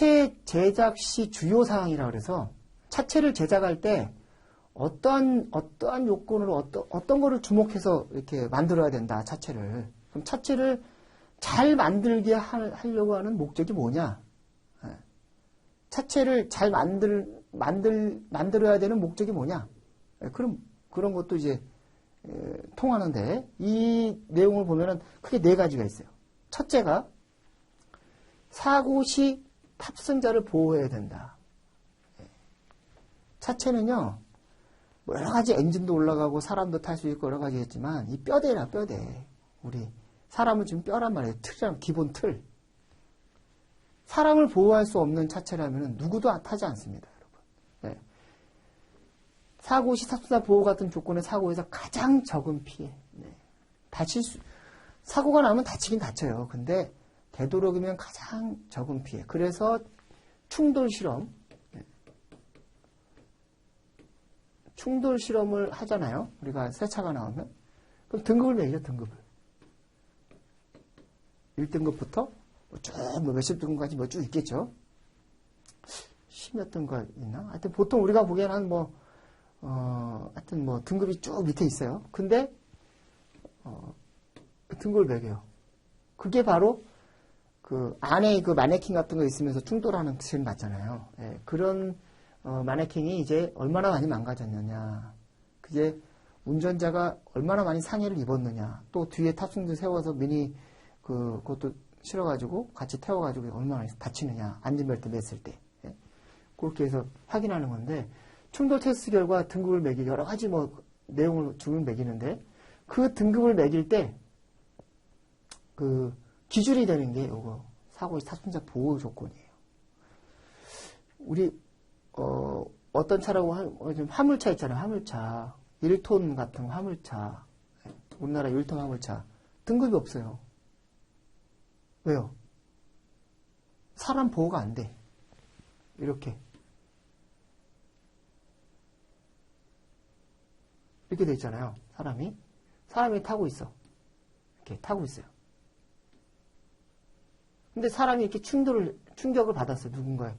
차체 제작 시 주요 사항이라 그래서 차체를 제작할 때 어떠한 요건으로 어떤 거를 주목해서 이렇게 만들어야 된다, 차체를. 그럼 차체를 잘 만들게 하려고 하는 목적이 뭐냐? 차체를 잘 만들어야 되는 목적이 뭐냐? 그런 것도 이제 통하는데, 이 내용을 보면은 크게 네 가지가 있어요. 첫째가 사고 시 탑승자를 보호해야 된다. 차체는요, 뭐 여러 가지 엔진도 올라가고 사람도 탈 수 있고 여러 가지 있지만 이 뼈대라, 뼈대. 우리 사람은 지금 뼈란 말이에요. 틀이란 기본 틀. 사람을 보호할 수 없는 차체라면 누구도 타지 않습니다, 여러분. 네. 사고 시 탑승자 보호 같은 조건의 사고에서 가장 적은 피해. 네. 사고가 나면 다치긴 다쳐요. 근데 되도록이면 가장 적은 피해. 그래서 충돌 실험을 하잖아요. 우리가 새 차가 나오면. 그럼 등급을 매기죠, 등급을. 1등급부터 쭉 몇십 등급까지 뭐 쭉 있겠죠. 10몇 등급 있나? 하여튼 보통 우리가 보기에는 하여튼 등급이 쭉 밑에 있어요. 근데, 등급을 매겨요. 그게 바로 그 안에 그 마네킹 같은 거 있으면서 충돌하는 시험 맞잖아요. 예, 그런 마네킹이 이제 얼마나 많이 망가졌느냐, 그게 운전자가 얼마나 많이 상해를 입었느냐, 또 뒤에 탑승자 세워서 그것도 실어가지고 같이 태워가지고 얼마나 다치느냐, 안전벨트 맸을 때. 예, 그렇게 해서 확인하는 건데, 충돌 테스트 결과 등급을 매기 여러 가지 내용을 등급을 매기는데, 그 등급을 매길 때 그 기준이 되는 게 요거 사고의 탑승자 보호 조건이에요. 우리 어떤 차라고 화물차 있잖아요. 화물차 1톤 같은 화물차, 우리나라 1톤 화물차 등급이 없어요. 왜요? 사람 보호가 안 돼. 이렇게 돼 있잖아요. 사람이 타고 있어. 이렇게 타고 있어요. 근데 사람이 이렇게 충격을 받았어요. 누군가에.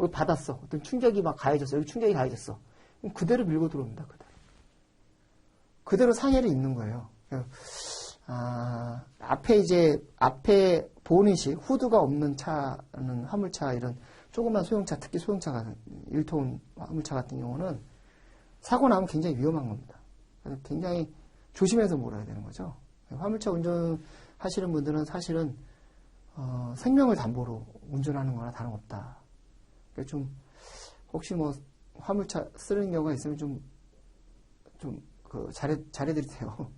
여기 받았어. 어떤 충격이 막 가해졌어. 여기 충격이 가해졌어. 그럼 그대로 밀고 들어옵니다. 그대로 상해를 입는 거예요. 앞에 보닛이 후드가 없는 차는 화물차, 이런 조그만 소형차, 특히 소형차가 1톤 화물차 같은 경우는 사고 나면 굉장히 위험한 겁니다. 그래서 굉장히 조심해서 몰아야 되는 거죠. 화물차 운전하시는 분들은 사실은 생명을 담보로 운전하는 거나 다름없다. 그러니까 좀 혹시 화물차 쓰는 경우가 있으면 잘해드리세요.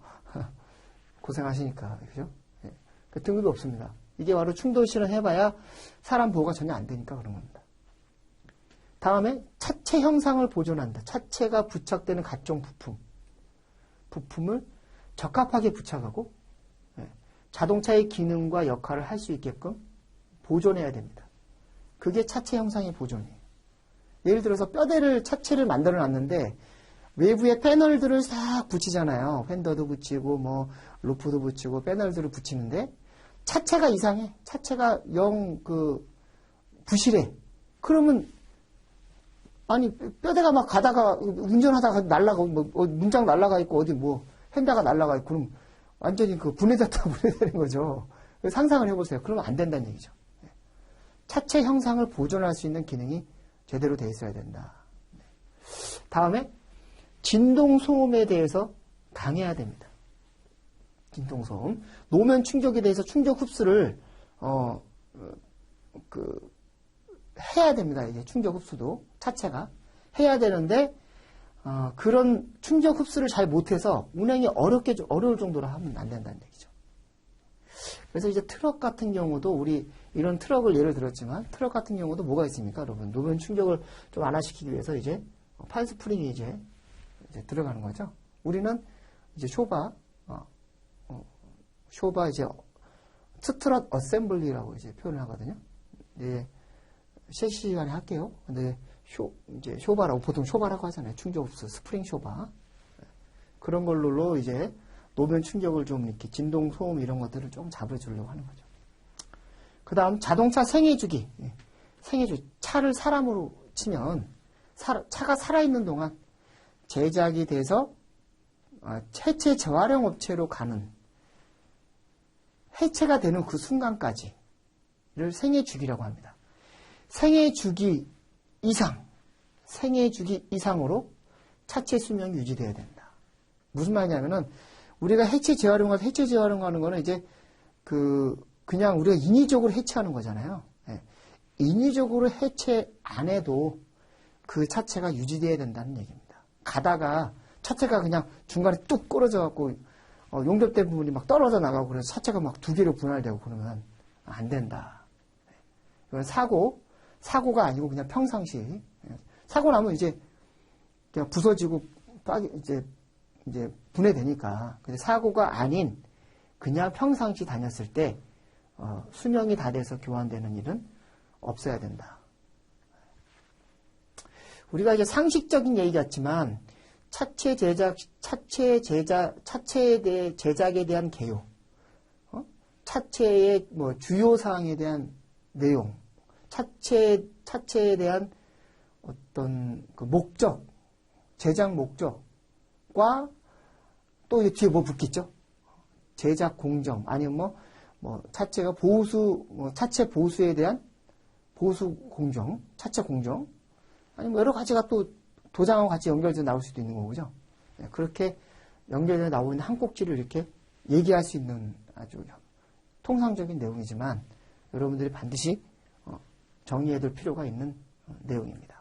고생하시니까, 그죠? 예. 그 등급이 없습니다. 이게 바로 충돌 실험 해봐야 사람 보호가 전혀 안 되니까 그런 겁니다. 다음에 차체 형상을 보존한다. 차체가 부착되는 각종 부품을 적합하게 부착하고, 예, 자동차의 기능과 역할을 할 수 있게끔 보존해야 됩니다. 그게 차체 형상의 보존이에요. 예를 들어서 차체를 만들어 놨는데 외부에 패널들을 싹 붙이잖아요. 휀더도 붙이고 루프도 붙이고 패널들을 붙이는데 차체가 이상해. 차체가 부실해. 그러면 뼈대가 막 가다가 운전하다가 날아가고 문짝 날아가 있고 어디 휀다가 날아가 있고 그럼 완전히 분해되는 거죠. 상상을 해보세요. 그러면 안 된다는 얘기죠. 차체 형상을 보존할 수 있는 기능이 제대로 돼 있어야 된다. 다음에 진동 소음에 대해서 강해야 됩니다. 진동 소음. 노면 충격에 대해서 충격 흡수를 해야 됩니다. 이게 충격 흡수도 차체가 해야 되는데 그런 충격 흡수를 잘 못해서 운행이 어려울 정도로 하면 안 된다는 얘기죠. 그래서 이제 트럭 같은 경우도 우리 이런 트럭을 예를 들었지만 트럭 같은 경우도 뭐가 있습니까, 여러분? 노면 충격을 좀 완화시키기 위해서 이제 판스프링이 이제 들어가는 거죠. 우리는 이제 쇼바 이제 스트럿 어셈블리라고 이제 표현을 하거든요. 예, 셰시 시간에 할게요. 근데 이제 쇼바라고 보통 쇼바라고 하잖아요. 충격 흡수 스프링 쇼바. 그런 걸로 이제 노면 충격을 좀 이렇게 진동 소음 이런 것들을 좀 잡아주려고 하는 거죠. 그 다음 자동차 생애주기. 차를 사람으로 치면 차가 살아있는 동안 제작이 돼서 해체 재활용 업체로 가는 해체가 되는 그 순간까지를 생애 주기라고 합니다. 생애 주기 이상으로 차체 수명이 유지돼야 된다. 무슨 말이냐면은 우리가 해체 재활용하는 거는 이제 그냥 우리가 인위적으로 해체하는 거잖아요. 예. 인위적으로 해체 안 해도 그 차체가 유지돼야 된다는 얘기입니다. 가다가 차체가 그냥 중간에 뚝 끊어져 갖고 용접된 부분이 막 떨어져 나가고 그래서 차체가 막 두 개로 분할되고 그러면 안 된다. 이건 사고가 아니고 그냥 평상시. 사고 나면 이제 그냥 부서지고 이제 분해되니까. 근데 사고가 아닌 그냥 평상시 다녔을 때 수명이 다 돼서 교환되는 일은 없어야 된다. 우리가 이제 상식적인 얘기 같지만 차체에 대해 제작에 대한 개요, 차체의 뭐 주요 사항에 대한 내용, 차체에 대한 어떤 그 목적, 제작 목적과 또 뒤에 뭐 붙겠죠? 제작 공정, 아니면 차체가 차체 보수에 대한 보수 공정, 차체 공정, 아니면 여러 가지가 또 도장하고 같이 연결돼서 나올 수도 있는 거죠. 그렇게 연결돼서 나오는 한 꼭지를 이렇게 얘기할 수 있는 아주 통상적인 내용이지만 여러분들이 반드시 정리해둘 필요가 있는 내용입니다.